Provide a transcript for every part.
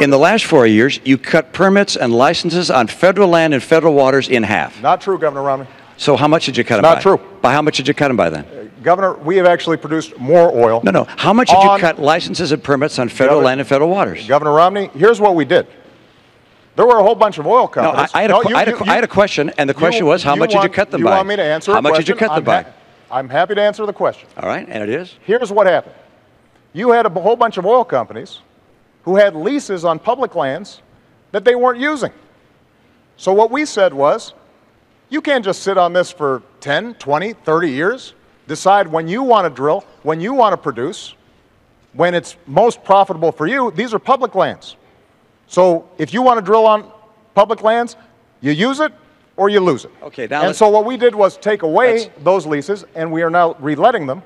In the last 4 years, you cut permits and licenses on federal land and federal waters in half. Not true, Governor Romney. So how much did you cut them by? Not true. By how much did you cut them by then? Governor, we have actually produced more oil. No. How much did you cut licenses and permits on federal land and federal waters? Governor Romney, here's what we did. There were a whole bunch of oil companies. No, I had a question, and the question was, how much did you cut them by? You want me to answer How much did you cut them by? I'm happy to answer the question. All right, and it is? Here's what happened. You had a whole bunch of oil companies who had leases on public lands that they weren't using. So what we said was, you can't just sit on this for 10, 20, 30 years, decide when you want to drill, when you want to produce, when it's most profitable for you. These are public lands. So if you want to drill on public lands, you use it or you lose it. Okay, now and so what we did was take away those leases, and we are now reletting them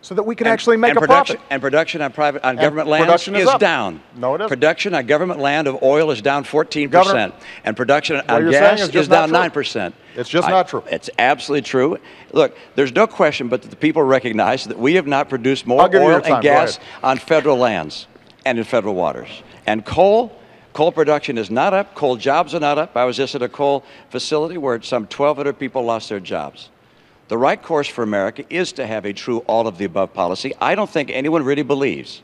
so that we can actually make a profit. And production on government lands is down. No, it isn't. Production on government land of oil is down 14%. And production on gas is down 9%. It's just not true. It's absolutely true. Look, there's no question but that the people recognize that we have not produced more oil and gas on federal lands and in federal waters. And coal production is not up. Coal jobs are not up. I was just at a coal facility where some 1,200 people lost their jobs. The right course for America is to have a true all-of-the-above policy. I don't think anyone really believes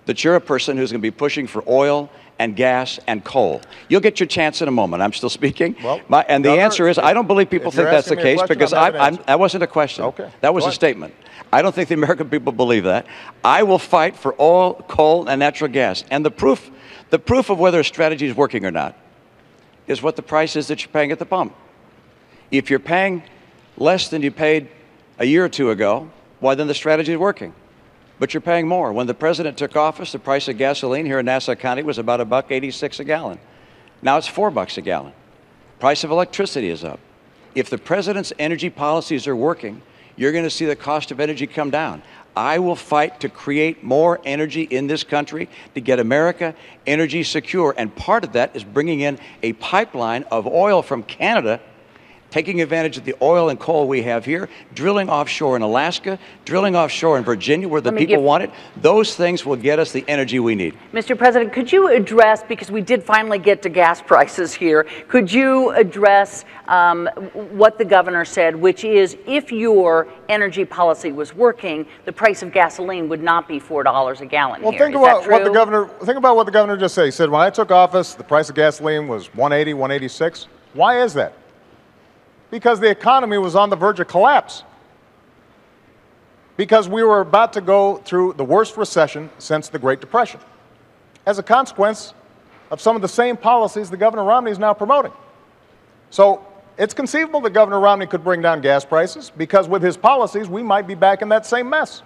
that you're a person who's going to be pushing for oil and gas and coal. You'll get your chance in a moment. I'm still speaking. Well, and the answer is, I don't believe people think that's the case, because that wasn't a question. Okay. That was a statement. I don't think the American people believe that. I will fight for oil, coal, and natural gas. And the proof of whether a strategy is working or not is what the price is that you're paying at the pump. If you're paying less than you paid a year or two ago, why then the strategy is working. But you're paying more. When the president took office, the price of gasoline here in Nassau County was about $1.86 a gallon. Now it's $4 a gallon. Price of electricity is up. If the president's energy policies are working, you're going to see the cost of energy come down. I will fight to create more energy in this country to get America energy secure. And part of that is bringing in a pipeline of oil from Canada, taking advantage of the oil and coal we have here, drilling offshore in Alaska, drilling offshore in Virginia where the people want it. Those things will get us the energy we need. Mr. President, could you address, because we did finally get to gas prices here, could you address what the governor said, which is if your energy policy was working, the price of gasoline would not be $4 a gallon well, here. Think about what the governor just said. He said, when I took office, the price of gasoline was $1.80, $1.86. Why is that? Because the economy was on the verge of collapse. Because we were about to go through the worst recession since the Great Depression, as a consequence of some of the same policies that Governor Romney is now promoting. So it's conceivable that Governor Romney could bring down gas prices, because with his policies, we might be back in that same mess.